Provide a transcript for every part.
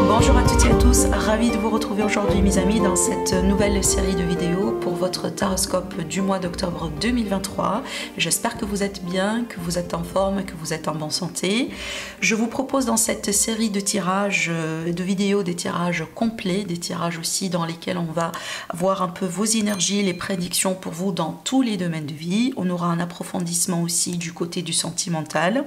Bonjour à toutes et à tous, ravi de vous retrouver aujourd'hui mes amis dans cette nouvelle série de vidéos pour votre taroscope du mois d'octobre 2023. J'espère que vous êtes bien, que vous êtes en forme, que vous êtes en bonne santé. Je vous propose dans cette série de tirages, de vidéos, des tirages complets, des tirages aussi dans lesquels on va voir un peu vos énergies, les prédictions pour vous dans tous les domaines de vie. On aura un approfondissement aussi du côté du sentimental.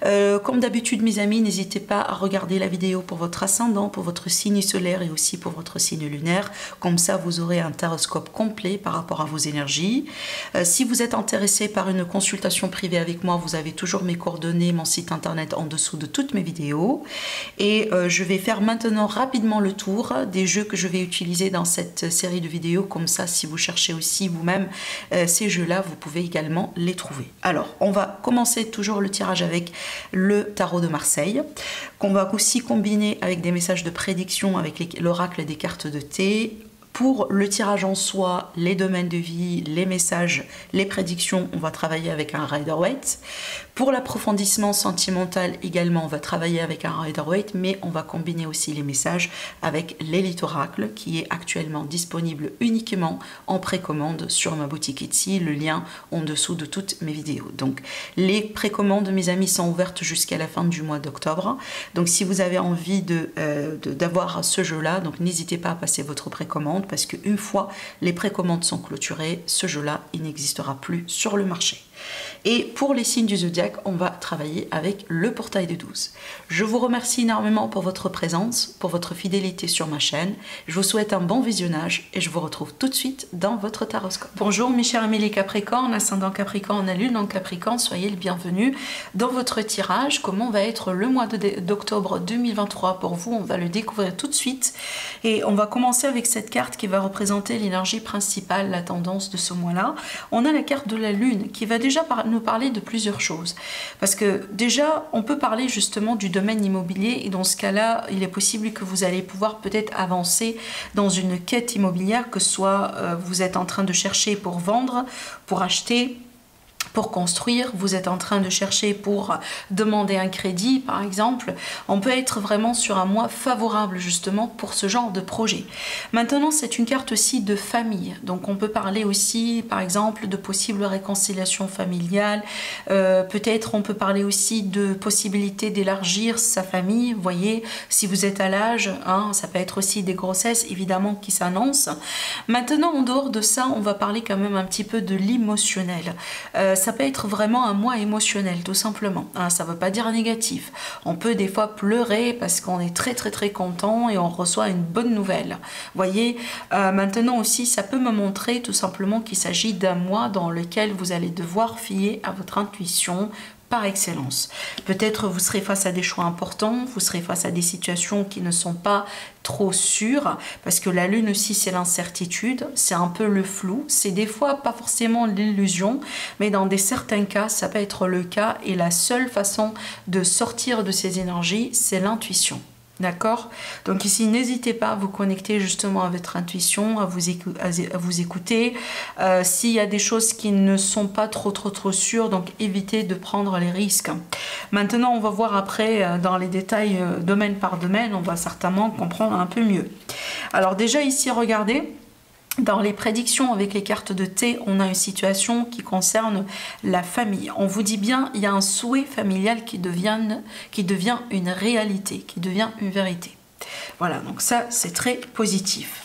Comme d'habitude mes amis, n'hésitez pas à regarder la vidéo pour votre ascendant, pour votre signe solaire et aussi pour votre signe lunaire. Comme ça, vous aurez un taroscope complet par rapport à vos énergies. Si vous êtes intéressé par une consultation privée avec moi, vous avez toujours mes coordonnées, mon site internet en dessous de toutes mes vidéos. Et je vais faire maintenant rapidement le tour des jeux que je vais utiliser dans cette série de vidéos. Comme ça, si vous cherchez aussi vous-même ces jeux-là, vous pouvez également les trouver. Alors, on va commencer toujours le tirage avec le tarot de Marseille, qu'on va aussi combiner avec des messages de prédiction avec l'oracle des cartes de thé. Pour le tirage en soi, les domaines de vie, les messages, les prédictions, on va travailler avec un Rider-Waite. Pour l'approfondissement sentimental également, on va travailler avec un Rider-Waite, mais on va combiner aussi les messages avec l'Élite Oracle qui est actuellement disponible uniquement en précommande sur ma boutique Etsy, le lien en dessous de toutes mes vidéos. Donc les précommandes, mes amis, sont ouvertes jusqu'à la fin du mois d'octobre. Donc si vous avez envie d'avoir ce jeu-là, donc n'hésitez pas à passer votre précommande, parce qu'une fois les précommandes sont clôturées, ce jeu-là, il n'existera plus sur le marché. Et pour les signes du zodiaque, on va travailler avec le portail de 12. Je vous remercie énormément pour votre présence, pour votre fidélité sur ma chaîne. Je vous souhaite un bon visionnage et je vous retrouve tout de suite dans votre taroscope. Bonjour mes chers amis les Capricornes, ascendant Capricorne, la lune en Capricorne, soyez le bienvenu dans votre tirage. Comment va être le mois d'octobre 2023 pour vous? On va le découvrir tout de suite et on va commencer avec cette carte qui va représenter l'énergie principale, la tendance de ce mois-là. On a la carte de la lune qui va déjà nous parler de plusieurs choses. Parce que déjà, on peut parler justement du domaine immobilier et dans ce cas-là, il est possible que vous allez pouvoir peut-être avancer dans une quête immobilière, que ce soit vous êtes en train de chercher pour vendre, pour acheter, pour construire, vous êtes en train de chercher pour demander un crédit par exemple. On peut être vraiment sur un mois favorable justement pour ce genre de projet. Maintenant c'est une carte aussi de famille, donc on peut parler aussi par exemple de possibles réconciliations familiales, peut-être on peut parler aussi de possibilité d'élargir sa famille, vous voyez, si vous êtes à l'âge, hein, ça peut être aussi des grossesses évidemment qui s'annoncent. Maintenant en dehors de ça, on va parler quand même un petit peu de l'émotionnel. Ça peut être vraiment un mois émotionnel tout simplement, hein, ça ne veut pas dire négatif. On peut des fois pleurer parce qu'on est très content et on reçoit une bonne nouvelle. Vous voyez, maintenant aussi ça peut me montrer tout simplement qu'il s'agit d'un mois dans lequel vous allez devoir fier à votre intuition par excellence. Peut-être vous serez face à des choix importants, vous serez face à des situations qui ne sont pas trop sûres, parce que la lune aussi c'est l'incertitude, c'est un peu le flou, c'est des fois pas forcément l'illusion, mais dans certains cas ça peut être le cas et la seule façon de sortir de ces énergies c'est l'intuition. D'accord? Donc ici, n'hésitez pas à vous connecter justement à votre intuition, à vous écouter. S'il y a des choses qui ne sont pas trop sûres, donc évitez de prendre les risques. Maintenant, on va voir après dans les détails domaine par domaine, on va certainement comprendre un peu mieux. Alors déjà ici, regardez. Dans les prédictions avec les cartes de thé, on a une situation qui concerne la famille. On vous dit bien, il y a un souhait familial qui devient une réalité, qui devient une vérité. Voilà, donc ça, c'est très positif.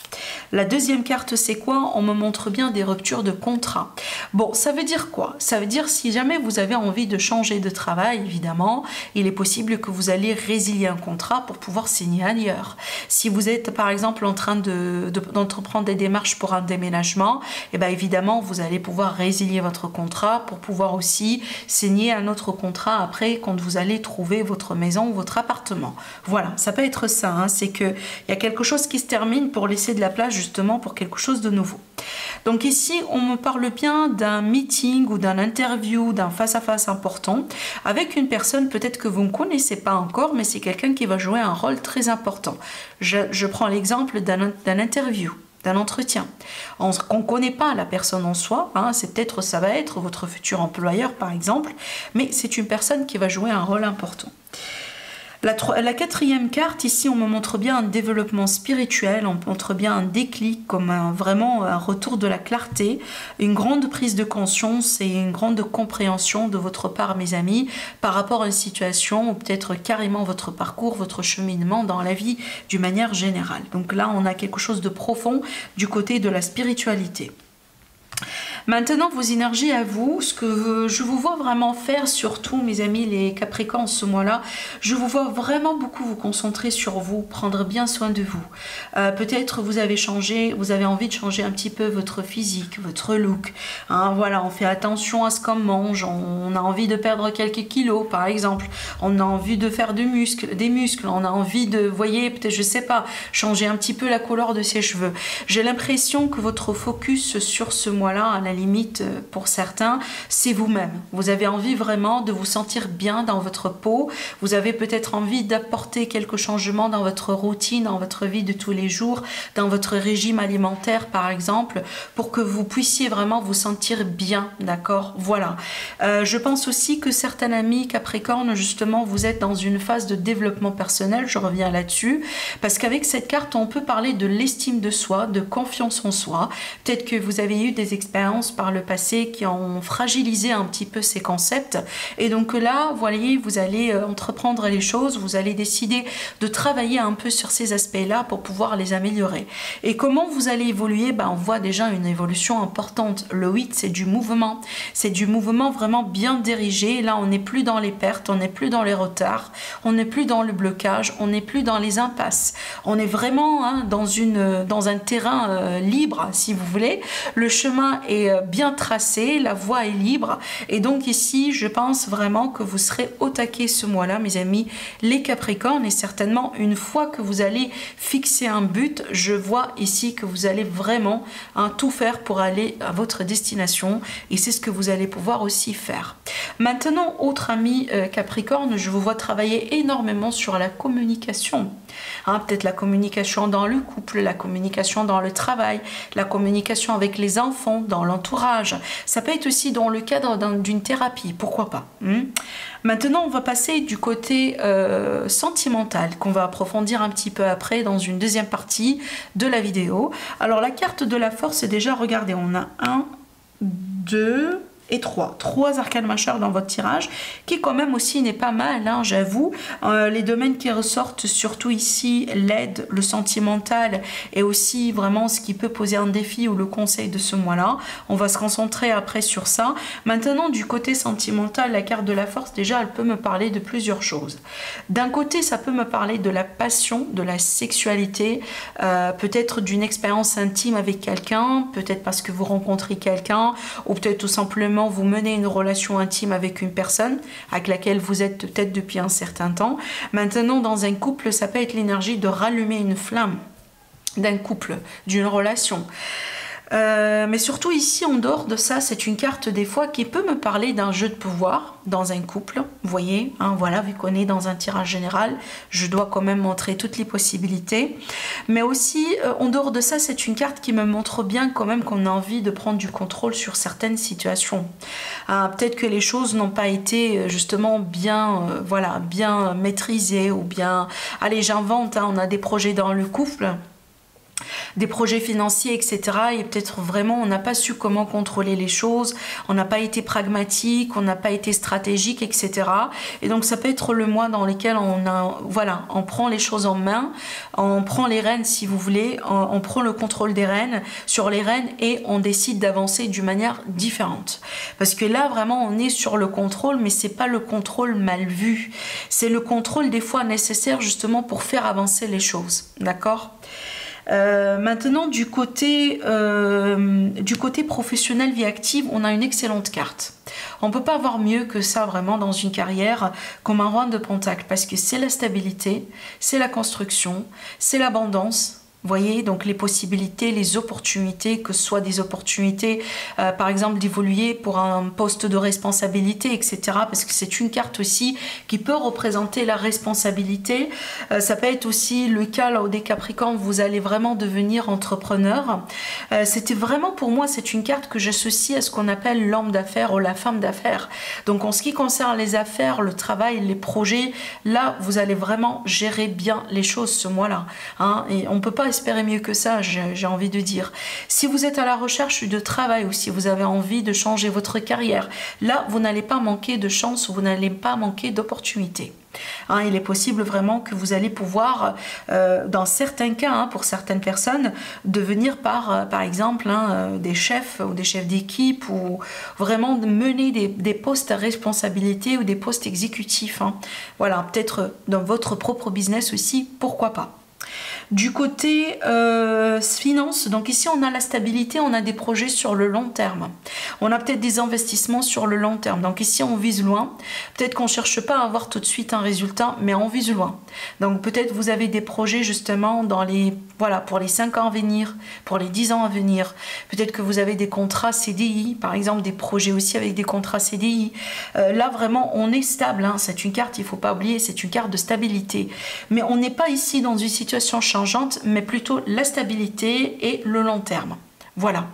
La deuxième carte, c'est quoi? On me montre bien des ruptures de contrat. Bon, ça veut dire quoi? Ça veut dire si jamais vous avez envie de changer de travail, évidemment, il est possible que vous allez résilier un contrat pour pouvoir signer ailleurs. Si vous êtes, par exemple, en train d'entreprendre des démarches pour un déménagement, eh bien, évidemment, vous allez pouvoir résilier votre contrat pour pouvoir aussi signer un autre contrat après quand vous allez trouver votre maison ou votre appartement. Voilà, ça peut être ça, hein, c'est qu'il y a quelque chose qui se termine pour laisser de la place justement pour quelque chose de nouveau. Donc ici, on me parle bien d'un meeting ou d'un interview, d'un face-à-face important avec une personne peut-être que vous ne connaissez pas encore, mais c'est quelqu'un qui va jouer un rôle très important. Je prends l'exemple d'un interview, d'un entretien. On ne connaît pas la personne en soi, hein, ça va être votre futur employeur par exemple, mais c'est une personne qui va jouer un rôle important. La quatrième carte, ici, on me montre bien un développement spirituel, on me montre bien un déclic, comme vraiment un retour de la clarté, une grande prise de conscience et une grande compréhension de votre part, mes amis, par rapport à une situation ou peut-être carrément votre parcours, votre cheminement dans la vie d'une manière générale. Donc là, on a quelque chose de profond du côté de la spiritualité. Maintenant, vos énergies à vous, ce que je vous vois vraiment faire, surtout mes amis les Capricornes ce mois-là, je vous vois vraiment beaucoup vous concentrer sur vous, prendre bien soin de vous. Peut-être vous avez envie de changer un petit peu votre physique, votre look. Hein, voilà, on fait attention à ce qu'on mange, on a envie de perdre quelques kilos par exemple, on a envie de faire des muscles, on a envie de, voyez, peut-être, je sais pas, changer un petit peu la couleur de ses cheveux. J'ai l'impression que votre focus sur ce mois-là, à la limite pour certains, c'est vous-même. Vous avez envie vraiment de vous sentir bien dans votre peau. Vous avez peut-être envie d'apporter quelques changements dans votre routine, dans votre vie de tous les jours, dans votre régime alimentaire par exemple, pour que vous puissiez vraiment vous sentir bien, d'accord? Voilà. Je pense aussi que certains amis Capricorne, justement, vous êtes dans une phase de développement personnel, je reviens là-dessus, parce qu'avec cette carte, on peut parler de l'estime de soi, de confiance en soi. Peut-être que vous avez eu des expériences par le passé qui ont fragilisé un petit peu ces concepts, et donc là, voyez, vous allez entreprendre les choses, vous allez décider de travailler un peu sur ces aspects-là pour pouvoir les améliorer. Et comment vous allez évoluer? On voit déjà une évolution importante. Le 8, c'est du mouvement vraiment bien dirigé. Là, on n'est plus dans les pertes, on n'est plus dans les retards, on n'est plus dans le blocage, on n'est plus dans les impasses. On est vraiment dans un terrain libre, si vous voulez. Le chemin est bien tracé, la voie est libre, et donc ici je pense vraiment que vous serez au taquet ce mois-là, mes amis les Capricornes, et certainement une fois que vous allez fixer un but, je vois ici que vous allez vraiment tout faire pour aller à votre destination, et c'est ce que vous allez pouvoir aussi faire. Maintenant, autre ami Capricorne, je vous vois travailler énormément sur la communication. Peut-être la communication dans le couple, la communication dans le travail, la communication avec les enfants, dans l'entourage. Ça peut être aussi dans le cadre d'une thérapie, pourquoi pas. Maintenant, on va passer du côté sentimental, qu'on va approfondir un petit peu après dans une deuxième partie de la vidéo. Alors, la carte de la force, déjà, regardez, on a 1, 2... et 3 arcanes majeures dans votre tirage, qui quand même aussi n'est pas mal, hein, j'avoue. Les domaines qui ressortent surtout ici, l'aide, le sentimental, et aussi vraiment ce qui peut poser un défi ou le conseil de ce mois-là. On va se concentrer après sur ça. Maintenant, du côté sentimental, la carte de la force, déjà, elle peut me parler de plusieurs choses. D'un côté, ça peut me parler de la passion, de la sexualité, peut-être d'une expérience intime avec quelqu'un, peut-être parce que vous rencontrez quelqu'un, ou peut-être tout simplement vous menez une relation intime avec une personne avec laquelle vous êtes peut-être depuis un certain temps. Maintenant, dans un couple, ça peut être l'énergie de rallumer une flamme d'un couple, d'une relation. Mais surtout ici, en dehors de ça, c'est une carte des fois qui peut me parler d'un jeu de pouvoir dans un couple. Vous voyez, voilà, vu qu'on est dans un tirage général, je dois quand même montrer toutes les possibilités. Mais aussi, en dehors de ça, c'est une carte qui me montre bien quand même qu'on a envie de prendre du contrôle sur certaines situations. Peut-être que les choses n'ont pas été justement bien, bien maîtrisées ou bien... Allez, j'invente, on a des projets dans le couple. des projets financiers, etc. Et peut-être vraiment on n'a pas su comment contrôler les choses, on n'a pas été pragmatique, on n'a pas été stratégique, etc. Et donc ça peut être le mois dans lequel on prend les choses en main, on prend les rênes si vous voulez, on prend le contrôle des rênes sur les rênes et on décide d'avancer d'une manière différente. Parce que là vraiment on est sur le contrôle, mais c'est pas le contrôle mal vu, c'est le contrôle des fois nécessaire justement pour faire avancer les choses, d'accord? Maintenant du côté professionnel vie active, on a une excellente carte. On ne peut pas avoir mieux que ça vraiment dans une carrière comme un roi de Pentacle, parce que c'est la stabilité, c'est la construction, c'est l'abondance. Vous voyez, donc les possibilités, les opportunités, que ce soit des opportunités, par exemple, d'évoluer pour un poste de responsabilité, etc. Parce que c'est une carte aussi qui peut représenter la responsabilité. Ça peut être aussi le cas là, au Capricorne, vous allez vraiment devenir entrepreneur. C'était vraiment, pour moi, c'est une carte que j'associe à ce qu'on appelle l'homme d'affaires ou la femme d'affaires. Donc, en ce qui concerne les affaires, le travail, les projets, là, vous allez vraiment gérer bien les choses ce mois-là. Hein, et on ne peut pas espérer mieux que ça, j'ai envie de dire. Si vous êtes à la recherche de travail ou si vous avez envie de changer votre carrière, là, vous n'allez pas manquer de chance, vous n'allez pas manquer d'opportunités. Hein, il est possible vraiment que vous allez pouvoir, dans certains cas, hein, pour certaines personnes, devenir par exemple des chefs ou des chefs d'équipe ou vraiment mener des postes à responsabilité ou des postes exécutifs. Hein. Voilà, peut-être dans votre propre business aussi, pourquoi pas. Du côté finance, donc ici on a la stabilité, on a des projets sur le long terme. On a peut-être des investissements sur le long terme. Donc ici on vise loin. Peut-être qu'on ne cherche pas à avoir tout de suite un résultat, mais on vise loin. Donc peut-être vous avez des projets justement dans pour les 5 ans à venir, pour les 10 ans à venir. Peut-être que vous avez des contrats CDI, par exemple des projets aussi avec des contrats CDI. Là vraiment on est stable, hein. C'est une carte, il ne faut pas oublier, c'est une carte de stabilité. Mais on n'est pas ici dans une situation changeante, mais plutôt la stabilité et le long terme. Voilà.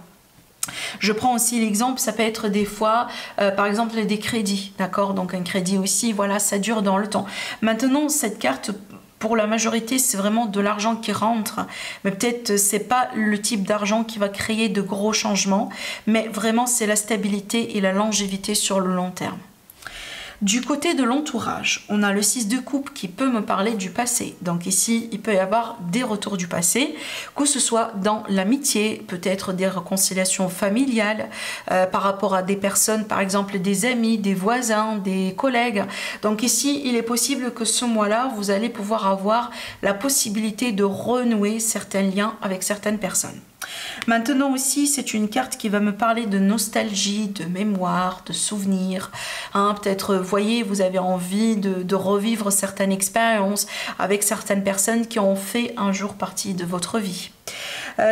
Je prends aussi l'exemple, ça peut être des fois, par exemple, des crédits, d'accord? Donc un crédit aussi, voilà, ça dure dans le temps. Maintenant, cette carte, pour la majorité, c'est vraiment de l'argent qui rentre, mais peut-être c'est pas le type d'argent qui va créer de gros changements, mais vraiment c'est la stabilité et la longévité sur le long terme. Du côté de l'entourage, on a le 6 de coupe qui peut me parler du passé. Donc ici, il peut y avoir des retours du passé, que ce soit dans l'amitié, peut-être des réconciliations familiales, par rapport à des personnes, par exemple des amis, des voisins, des collègues. Donc ici, il est possible que ce mois-là, vous allez pouvoir avoir la possibilité de renouer certains liens avec certaines personnes. Maintenant aussi, c'est une carte qui va me parler de nostalgie, de mémoire, de souvenirs. Hein, peut-être, voyez, vous avez envie de revivre certaines expériences avec certaines personnes qui ont fait un jour partie de votre vie.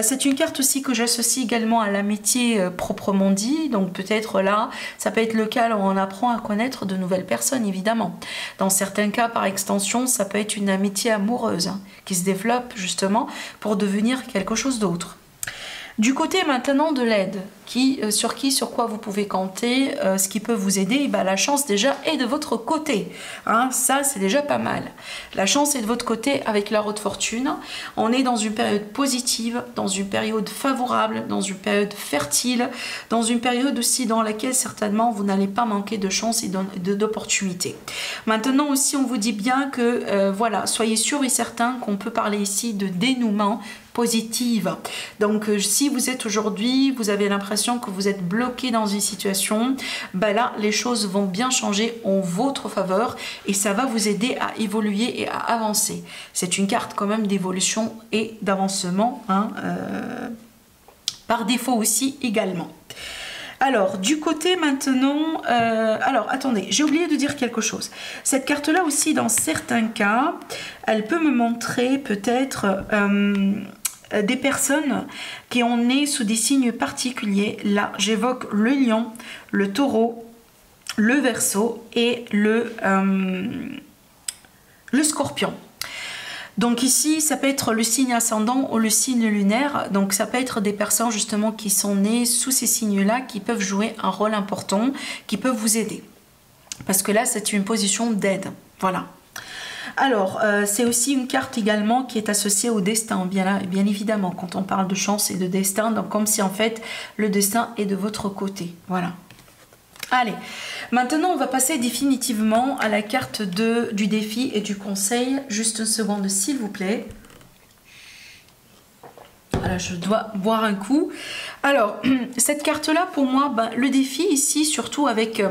C'est une carte aussi que j'associe également à l'amitié proprement dit. Donc peut-être là, ça peut être le cas où on apprend à connaître de nouvelles personnes, évidemment. Dans certains cas, par extension, ça peut être une amitié amoureuse hein, qui se développe justement pour devenir quelque chose d'autre. Du côté maintenant de l'aide, sur quoi vous pouvez compter, ce qui peut vous aider, bah, la chance déjà est de votre côté. Hein, ça, c'est déjà pas mal. La chance est de votre côté avec la roue de fortune. On est dans une période positive, dans une période favorable, dans une période fertile, dans une période aussi dans laquelle certainement vous n'allez pas manquer de chance et d'opportunités. Maintenant aussi, on vous dit bien que, voilà, soyez sûr et certain qu'on peut parler ici de dénouement positive. Donc si vous êtes aujourd'hui, vous avez l'impression que vous êtes bloqué dans une situation, ben là les choses vont bien changer en votre faveur et ça va vous aider à évoluer et à avancer. C'est une carte quand même d'évolution et d'avancement hein, par défaut aussi également. Alors, du côté maintenant, alors attendez, j'ai oublié de dire quelque chose. Cette carte-là aussi, dans certains cas, elle peut me montrer peut-être des personnes qui ont né sous des signes particuliers. Là, j'évoque le lion, le taureau, le verseau et le scorpion. Donc ici, ça peut être le signe ascendant ou le signe lunaire. Donc ça peut être des personnes justement qui sont nées sous ces signes-là, qui peuvent jouer un rôle important, qui peuvent vous aider. Parce que là, c'est une position d'aide. Voilà. Alors, c'est aussi une carte également qui est associée au destin, bien évidemment, quand on parle de chance et de destin, donc comme si en fait le destin est de votre côté. Voilà. Allez, maintenant on va passer définitivement à la carte du défi et du conseil. Juste une seconde s'il vous plaît. Voilà, je dois boire un coup. Alors, cette carte-là, pour moi, le défi ici, surtout avec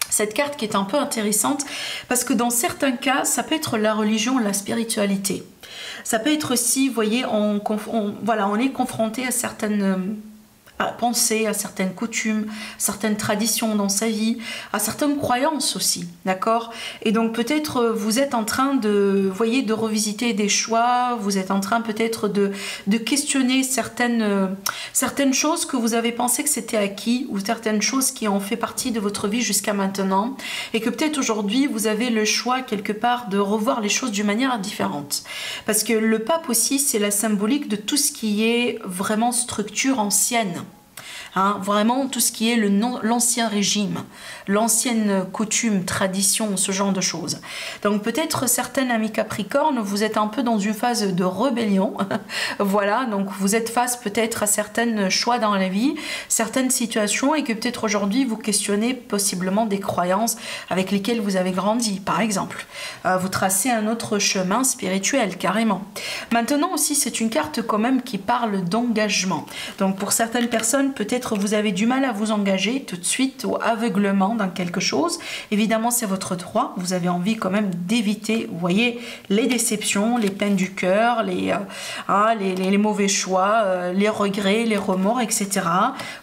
cette carte qui est un peu intéressante, parce que dans certains cas, ça peut être la religion, la spiritualité. Ça peut être aussi, vous voyez, on est confronté à certaines pensées, à certaines coutumes, certaines traditions dans sa vie, à certaines croyances aussi, d'accord? Et donc peut-être vous êtes en train de, voyez, de revisiter des choix, vous êtes en train peut-être de questionner certaines choses que vous avez pensé que c'était acquis, ou certaines choses qui ont fait partie de votre vie jusqu'à maintenant, et que peut-être aujourd'hui vous avez le choix quelque part de revoir les choses d'une manière différente. Parce que le pape aussi, c'est la symbolique de tout ce qui est vraiment structure ancienne. Hein, vraiment tout ce qui est l'ancien régime, l'ancienne coutume, tradition, ce genre de choses. Donc peut-être certaines amies Capricorne, vous êtes un peu dans une phase de rébellion. Voilà, donc vous êtes face peut-être à certains choix dans la vie, certaines situations, et que peut-être aujourd'hui vous questionnez possiblement des croyances avec lesquelles vous avez grandi, par exemple. Vous tracez un autre chemin spirituel, carrément. Maintenant aussi, c'est une carte quand même qui parle d'engagement. Donc pour certaines personnes, peut-être vous avez du mal à vous engager tout de suite ou aveuglement dans quelque chose. Évidemment, c'est votre droit. Vous avez envie quand même d'éviter, vous voyez, les déceptions, les peines du cœur, les mauvais choix, les regrets, les remords, etc.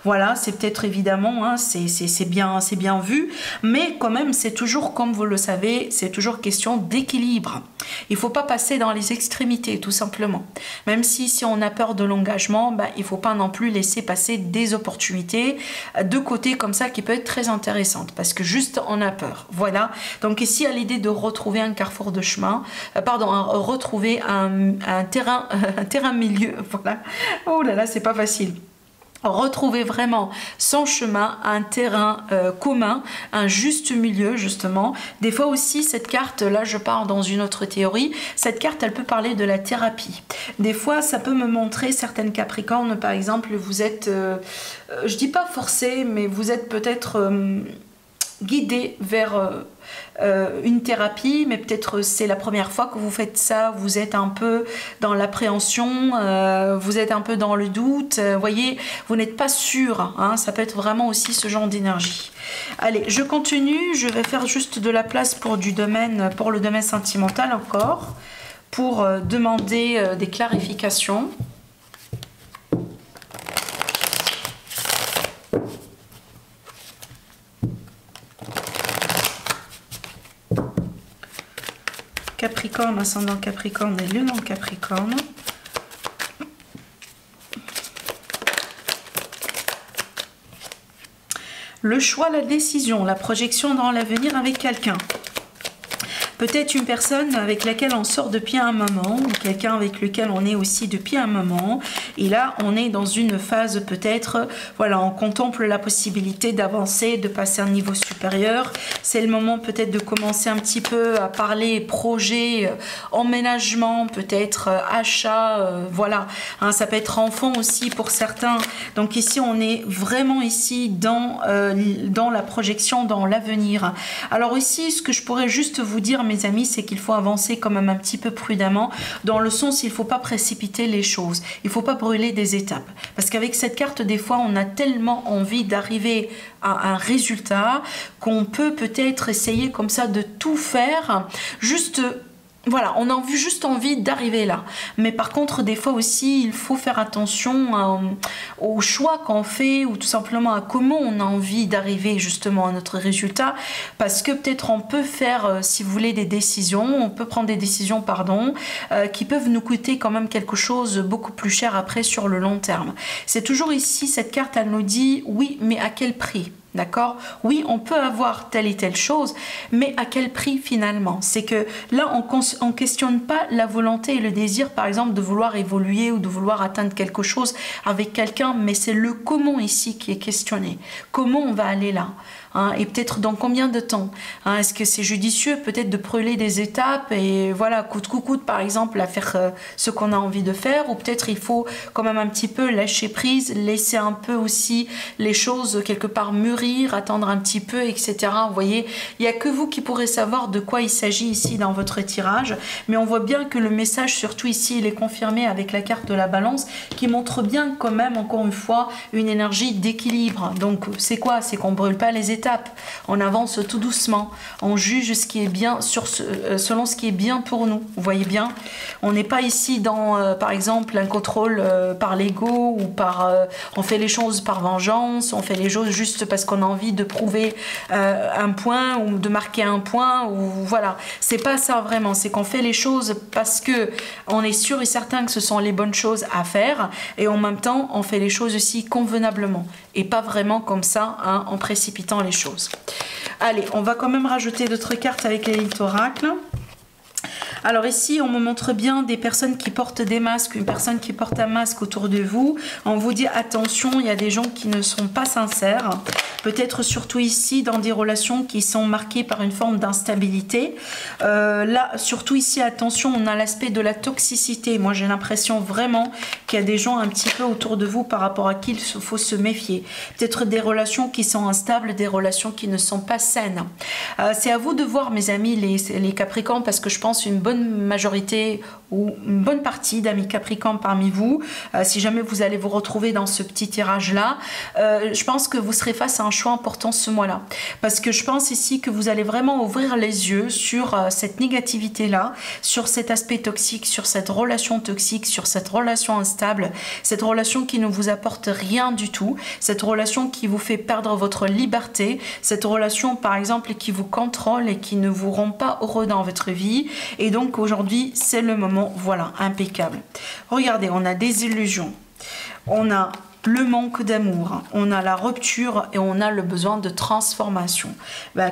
Voilà, c'est peut-être évidemment, hein, c'est bien vu, mais quand même, c'est toujours, comme vous le savez, c'est toujours question d'équilibre. Il ne faut pas passer dans les extrémités, tout simplement. Même si on a peur de l'engagement, il ne faut pas non plus laisser passer des opportunités de côté comme ça qui peut être très intéressante parce que juste on a peur. Voilà. Donc ici, à l'idée de retrouver un carrefour de chemin, retrouver un terrain milieu. Voilà. Oh là là, c'est pas facile. Retrouver vraiment son chemin, un terrain commun, un juste milieu justement. Des fois aussi cette carte, là je pars dans une autre théorie, cette carte elle peut parler de la thérapie. Des fois ça peut me montrer certaines Capricornes par exemple, vous êtes, je dis pas forcé, mais vous êtes peut-être guidé vers une thérapie, mais peut-être c'est la première fois que vous faites ça, vous êtes un peu dans l'appréhension, vous êtes un peu dans le doute, voyez, vous n'êtes pas sûr, hein, ça peut être vraiment aussi ce genre d'énergie. Allez, je continue, je vais faire juste de la place pour le domaine sentimental encore, pour demander des clarifications. Capricorne, ascendant Capricorne et lune en Capricorne. Le choix, la décision, la projection dans l'avenir avec quelqu'un. Peut-être une personne avec laquelle on sort depuis un moment, ou quelqu'un avec lequel on est aussi depuis un moment. Et là, on est dans une phase peut-être, voilà, on contemple la possibilité d'avancer, de passer à un niveau supérieur. C'est le moment peut-être de commencer un petit peu à parler projet, emménagement, peut-être achat, voilà. Hein, ça peut être enfant aussi pour certains. Donc ici, on est vraiment ici dans la projection, dans l'avenir. Alors ici, ce que je pourrais juste vous dire, mes amis, c'est qu'il faut avancer quand même un petit peu prudemment, dans le sens il ne faut pas précipiter les choses, il ne faut pas brûler des étapes, parce qu'avec cette carte, des fois, on a tellement envie d'arriver à un résultat qu'on peut peut-être essayer comme ça de tout faire, juste... Voilà, on a juste envie d'arriver là. Mais par contre, des fois aussi, il faut faire attention aux choix qu'on fait ou tout simplement à comment on a envie d'arriver justement à notre résultat. Parce que peut-être on peut faire, si vous voulez, des décisions, on peut prendre des décisions, pardon, qui peuvent nous coûter quand même quelque chose beaucoup plus cher après sur le long terme. C'est toujours ici, cette carte, elle nous dit, oui, mais à quel prix ? D'accord? Oui, on peut avoir telle et telle chose, mais à quel prix finalement? C'est que là, on ne questionne pas la volonté et le désir, par exemple, de vouloir évoluer ou de vouloir atteindre quelque chose avec quelqu'un, mais c'est le comment ici qui est questionné. Comment on va aller là? Et peut-être dans combien de temps? Est-ce que c'est judicieux peut-être de brûler des étapes et voilà, coûte que coûte par exemple à faire ce qu'on a envie de faire, ou peut-être il faut quand même un petit peu lâcher prise, laisser un peu aussi les choses quelque part mûrir, attendre un petit peu, etc. Vous voyez, il n'y a que vous qui pourrez savoir de quoi il s'agit ici dans votre tirage, mais on voit bien que le message, surtout ici, il est confirmé avec la carte de la balance qui montre bien quand même, encore une fois, une énergie d'équilibre. Donc c'est quoi? C'est qu'on ne brûle pas les étapes. On avance tout doucement, on juge ce qui est bien selon ce qui est bien pour nous. Vous voyez bien, on n'est pas ici dans par exemple un contrôle par l'ego ou par on fait les choses par vengeance, on fait les choses juste parce qu'on a envie de prouver un point ou de marquer un point, ou voilà, c'est pas ça vraiment, c'est qu'on fait les choses parce que on est sûr et certain que ce sont les bonnes choses à faire, et en même temps on fait les choses aussi convenablement et pas vraiment comme ça en précipitant les choses. Allez, on va quand même rajouter d'autres cartes avec l'élite oracle. Alors ici, on me montre bien des personnes qui portent des masques, une personne qui porte un masque autour de vous. On vous dit attention, il y a des gens qui ne sont pas sincères. Peut-être surtout ici dans des relations qui sont marquées par une forme d'instabilité. Là, surtout ici, attention, on a l'aspect de la toxicité. Moi, j'ai l'impression vraiment qu'il y a des gens un petit peu autour de vous par rapport à qui il faut se méfier. Peut-être des relations qui sont instables, des relations qui ne sont pas saines. C'est à vous de voir, mes amis, les Capricornes, parce que je pense une bonne majorité ou une bonne partie d'amis Capricornes parmi vous, si jamais vous allez vous retrouver dans ce petit tirage là, je pense que vous serez face à un choix important ce mois là, parce que je pense ici que vous allez vraiment ouvrir les yeux sur cette négativité là, sur cet aspect toxique, sur cette relation toxique, sur cette relation instable, cette relation qui ne vous apporte rien du tout, cette relation qui vous fait perdre votre liberté, cette relation par exemple qui vous contrôle et qui ne vous rend pas heureux dans votre vie. Et donc aujourd'hui, c'est le moment, voilà, impeccable. Regardez, on a des illusions, on a le manque d'amour, on a la rupture et on a le besoin de transformation.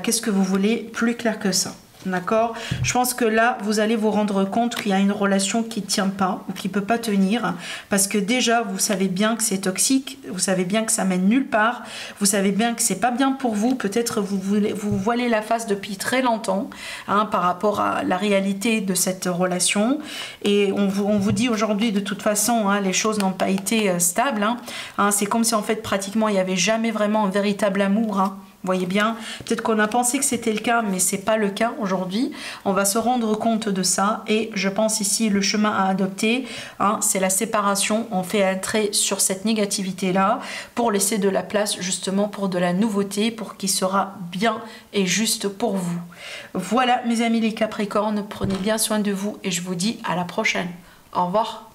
Qu'est-ce que vous voulez plus clair que ça? D'accord? Je pense que là, vous allez vous rendre compte qu'il y a une relation qui ne tient pas ou qui ne peut pas tenir, parce que déjà, vous savez bien que c'est toxique, vous savez bien que ça mène nulle part, vous savez bien que c'est pas bien pour vous, peut-être vous voilez la face depuis très longtemps par rapport à la réalité de cette relation, et on vous dit aujourd'hui de toute façon, les choses n'ont pas été stables, c'est comme si en fait pratiquement il n'y avait jamais vraiment un véritable amour, Vous voyez bien, peut-être qu'on a pensé que c'était le cas, mais c'est pas le cas aujourd'hui. On va se rendre compte de ça, et je pense ici le chemin à adopter, c'est la séparation. On fait un trait sur cette négativité-là pour laisser de la place justement pour de la nouveauté, pour qui sera bien et juste pour vous. Voilà mes amis les Capricornes, prenez bien soin de vous et je vous dis à la prochaine. Au revoir.